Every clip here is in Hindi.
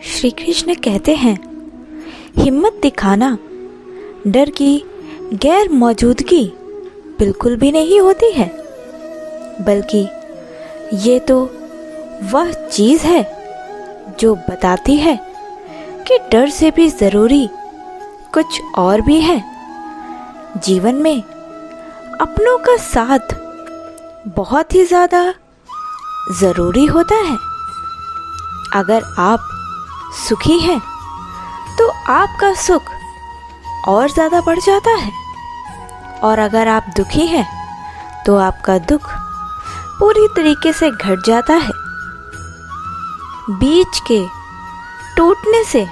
श्री कृष्ण कहते हैं, हिम्मत दिखाना डर की गैर मौजूदगी बिल्कुल भी नहीं होती है, बल्कि ये तो वह चीज़ है जो बताती है कि डर से भी ज़रूरी कुछ और भी है। जीवन में अपनों का साथ बहुत ही ज़्यादा ज़रूरी होता है। अगर आप सुखी हैं तो आपका सुख और ज़्यादा बढ़ जाता है, और अगर आप दुखी हैं तो आपका दुख पूरी तरीके से घट जाता है। बीज के टूटने से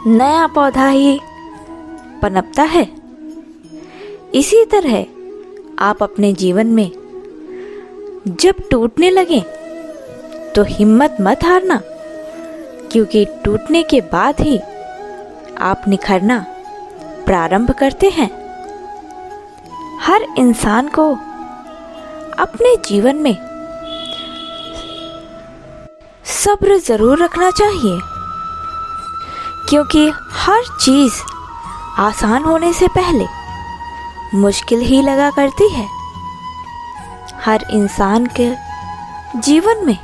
नया पौधा ही पनपता है। इसी तरह आप अपने जीवन में जब टूटने लगे तो हिम्मत मत हारना, क्योंकि टूटने के बाद ही आप निखरना प्रारंभ करते हैं। हर इंसान को अपने जीवन में सब्र जरूर रखना चाहिए, क्योंकि हर चीज़ आसान होने से पहले मुश्किल ही लगा करती है। हर इंसान के जीवन में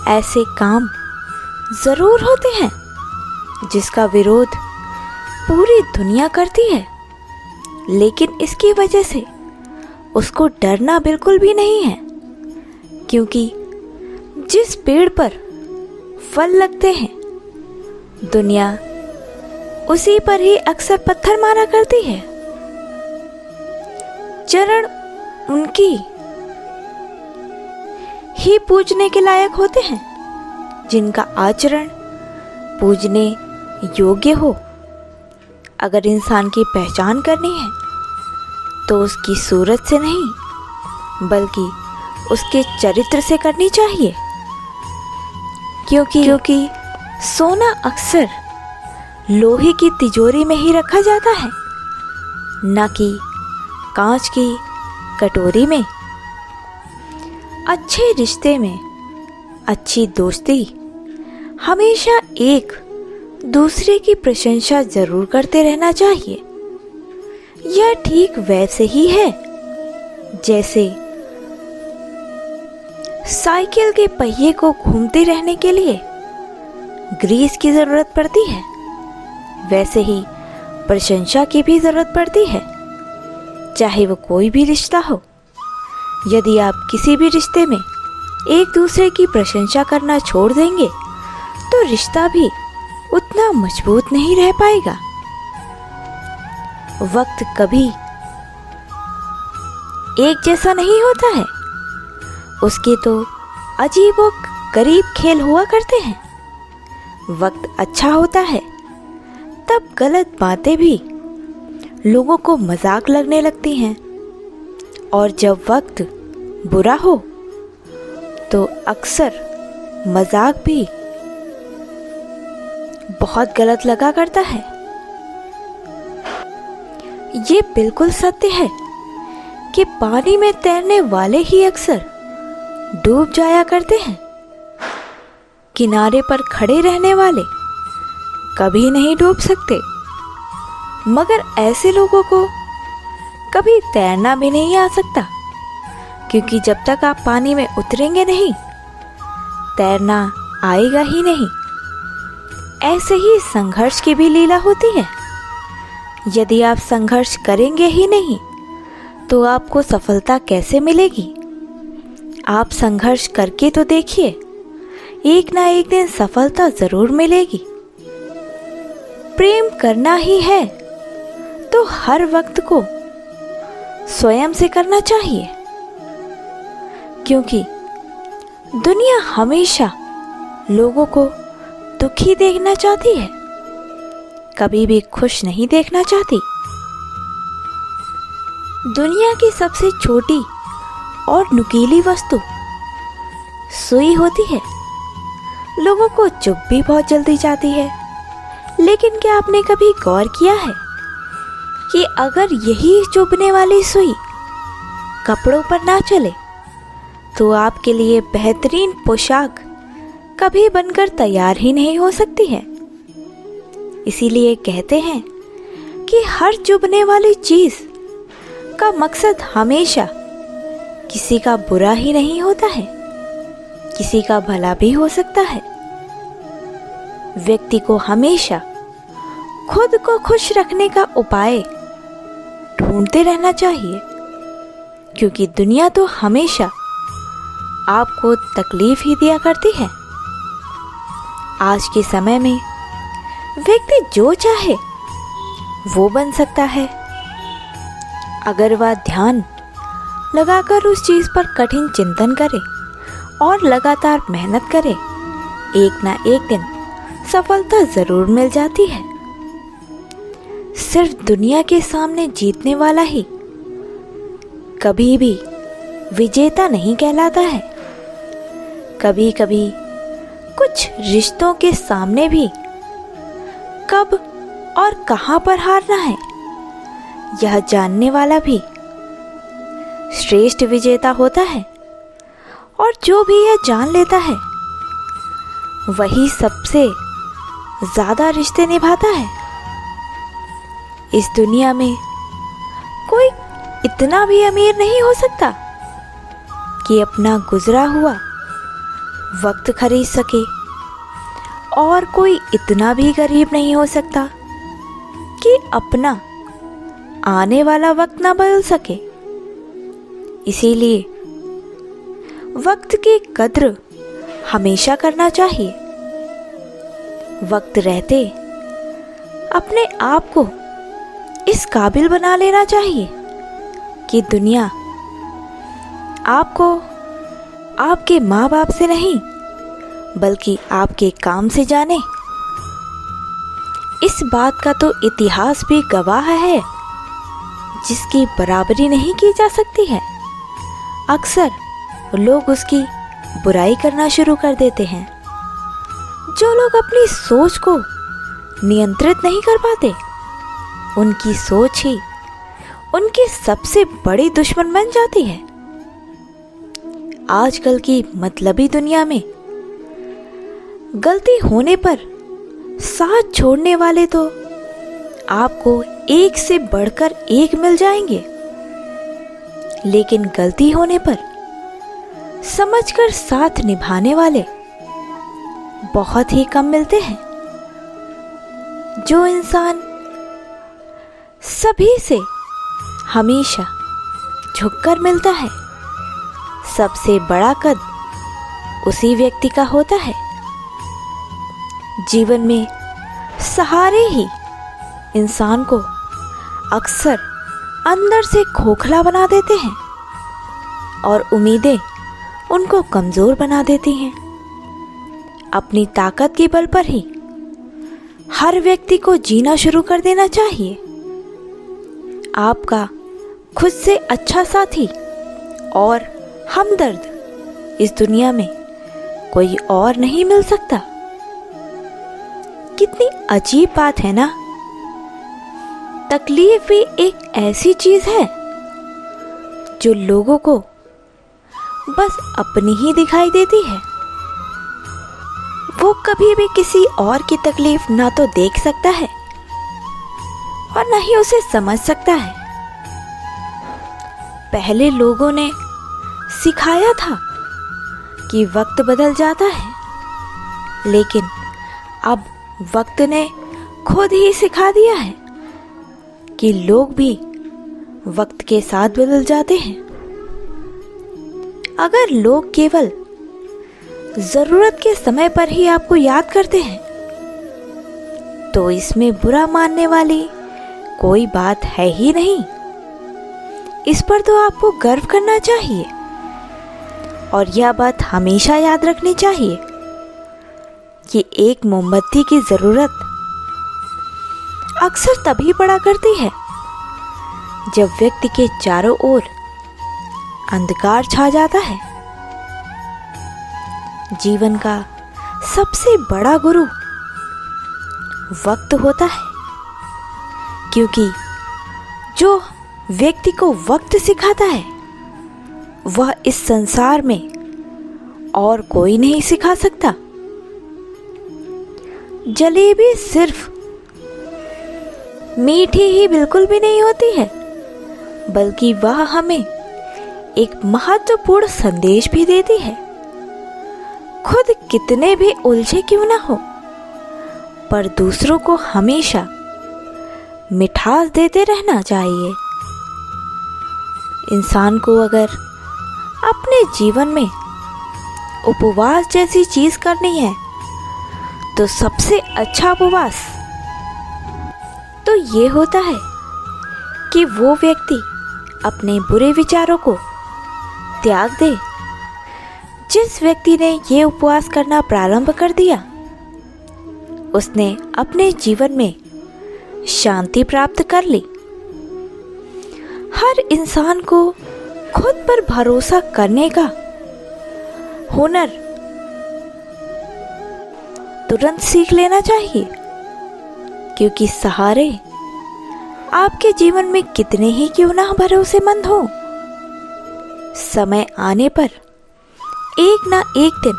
ऐसे काम ज़रूर होते हैं जिसका विरोध पूरी दुनिया करती है, लेकिन इसकी वजह से उसको डरना बिल्कुल भी नहीं है, क्योंकि जिस पेड़ पर फल लगते हैं दुनिया उसी पर ही अक्सर पत्थर मारा करती है। चरण उनकी ही पूजने के लायक होते हैं जिनका आचरण पूजने योग्य हो। अगर इंसान की पहचान करनी है तो उसकी सूरत से नहीं बल्कि उसके चरित्र से करनी चाहिए, क्योंकि सोना अक्सर लोहे की तिजोरी में ही रखा जाता है, न कि कांच की कटोरी में। अच्छे रिश्ते में अच्छी दोस्ती हमेशा एक दूसरे की प्रशंसा जरूर करते रहना चाहिए। यह ठीक वैसे ही है जैसे साइकिल के पहिए को घूमते रहने के लिए ग्रीस की जरूरत पड़ती है, वैसे ही प्रशंसा की भी जरूरत पड़ती है, चाहे वो कोई भी रिश्ता हो। यदि आप किसी भी रिश्ते में एक दूसरे की प्रशंसा करना छोड़ देंगे तो रिश्ता भी उतना मजबूत नहीं रह पाएगा। वक्त कभी एक जैसा नहीं होता है, उसके तो अजीबो गरीब खेल हुआ करते हैं। वक्त अच्छा होता है तब गलत बातें भी लोगों को मजाक लगने लगती हैं, और जब वक्त बुरा हो तो अक्सर मजाक भी बहुत गलत लगा करता है। ये बिल्कुल सत्य है कि पानी में तैरने वाले ही अक्सर डूब जाया करते हैं। किनारे पर खड़े रहने वाले कभी नहीं डूब सकते, मगर ऐसे लोगों को कभी तैरना भी नहीं आ सकता, क्योंकि जब तक आप पानी में उतरेंगे नहीं तैरना आएगा ही नहीं। ऐसे ही संघर्ष की भी लीला होती है। यदि आप संघर्ष करेंगे ही नहीं तो आपको सफलता कैसे मिलेगी? आप संघर्ष करके तो देखिए, एक ना एक दिन सफलता जरूर मिलेगी। प्रेम करना ही है तो हर वक्त को स्वयं से करना चाहिए, क्योंकि दुनिया हमेशा लोगों को दुखी देखना चाहती है, कभी भी खुश नहीं देखना चाहती। दुनिया की सबसे छोटी और नुकीली वस्तु सुई होती है। लोगों को चुभ भी बहुत जल्दी जाती है, लेकिन क्या आपने कभी गौर किया है कि अगर यही चुभने वाली सुई कपड़ों पर ना चले तो आपके लिए बेहतरीन पोशाक कभी बनकर तैयार ही नहीं हो सकती है। इसीलिए कहते हैं कि हर चुभने वाली चीज का मकसद हमेशा किसी का बुरा ही नहीं होता है, किसी का भला भी हो सकता है। व्यक्ति को हमेशा खुद को खुश रखने का उपाय ढूंढते रहना चाहिए, क्योंकि दुनिया तो हमेशा आपको तकलीफ ही दिया करती है। आज के समय में व्यक्ति जो चाहे वो बन सकता है, अगर वह ध्यान लगाकर उस चीज पर कठिन चिंतन करे और लगातार मेहनत करे, एक ना एक दिन सफलता जरूर मिल जाती है। सिर्फ दुनिया के सामने जीतने वाला ही कभी भी विजेता नहीं कहलाता है। कभी कभी कुछ रिश्तों के सामने भी कब और कहां पर हारना है, यह जानने वाला भी श्रेष्ठ विजेता होता है। और जो भी यह जान लेता है वही सबसे ज्यादा रिश्ते निभाता है। इस दुनिया में कोई इतना भी अमीर नहीं हो सकता कि अपना गुजरा हुआ वक्त खरीद सके, और कोई इतना भी गरीब नहीं हो सकता कि अपना आने वाला वक्त ना बदल सके। इसीलिए वक्त की कद्र हमेशा करना चाहिए। वक्त रहते अपने आप को इस काबिल बना लेना चाहिए कि दुनिया आपको आपके माँ बाप से नहीं बल्कि आपके काम से जाने। इस बात का तो इतिहास भी गवाह है, जिसकी बराबरी नहीं की जा सकती है। अक्सर लोग उसकी बुराई करना शुरू कर देते हैं। जो लोग अपनी सोच को नियंत्रित नहीं कर पाते, उनकी सोच ही उनकी सबसे बड़ी दुश्मन बन जाती है। आजकल की मतलबी दुनिया में गलती होने पर साथ छोड़ने वाले तो आपको एक से बढ़कर एक मिल जाएंगे, लेकिन गलती होने पर समझकर साथ निभाने वाले बहुत ही कम मिलते हैं। जो इंसान सभी से हमेशा झुककर मिलता है, सबसे बड़ा कद उसी व्यक्ति का होता है। जीवन में सहारे ही इंसान को अक्सर अंदर से खोखला बना देते हैं और उम्मीदें उनको कमजोर बना देती हैं। अपनी ताकत के बल पर ही हर व्यक्ति को जीना शुरू कर देना चाहिए। आपका खुद से अच्छा साथी और हमदर्द इस दुनिया में कोई और नहीं मिल सकता। कितनी अजीब बात है ना। तकलीफ भी एक ऐसी चीज है जो लोगों को बस अपनी ही दिखाई देती है। वो कभी भी किसी और की तकलीफ ना तो देख सकता है और ना ही उसे समझ सकता है। पहले लोगों ने सिखाया था कि वक्त बदल जाता है, लेकिन अब वक्त ने खुद ही सिखा दिया है कि लोग भी वक्त के साथ बदल जाते हैं। अगर लोग केवल जरूरत के समय पर ही आपको याद करते हैं, तो इसमें बुरा मानने वाली कोई बात है ही नहीं। इस पर तो आपको गर्व करना चाहिए और यह बात हमेशा याद रखनी चाहिए कि एक मोमबत्ती की जरूरत अक्सर तभी पड़ा करती है जब व्यक्ति के चारों ओर अंधकार छा जाता है। जीवन का सबसे बड़ा गुरु वक्त होता है, क्योंकि जो व्यक्ति को वक्त सिखाता है वह इस संसार में और कोई नहीं सिखा सकता। जलेबी सिर्फ मीठी ही बिल्कुल भी नहीं होती है, बल्कि वह हमें एक महत्वपूर्ण संदेश भी देती है। खुद कितने भी उलझे क्यों ना हो, पर दूसरों को हमेशा मिठास देते रहना चाहिए। इंसान को अगर अपने जीवन में उपवास जैसी चीज करनी है तो सबसे अच्छा उपवास तो ये होता है कि वो व्यक्ति अपने बुरे विचारों को त्याग दे। जिस व्यक्ति ने ये उपवास करना प्रारंभ कर दिया, उसने अपने जीवन में शांति प्राप्त कर ली। हर इंसान को खुद पर भरोसा करने का हुनर तुरंत सीख लेना चाहिए, क्योंकि सहारे आपके जीवन में कितने ही क्यों ना भरोसेमंद हो, समय आने पर एक ना एक दिन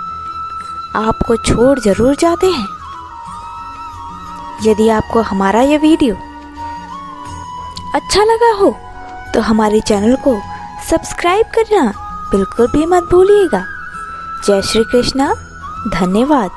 आपको छोड़ जरूर जाते हैं। यदि आपको हमारा यह वीडियो अच्छा लगा हो तो हमारे चैनल को सब्सक्राइब करना बिल्कुल भी मत भूलिएगा। जय श्री कृष्णा, धन्यवाद।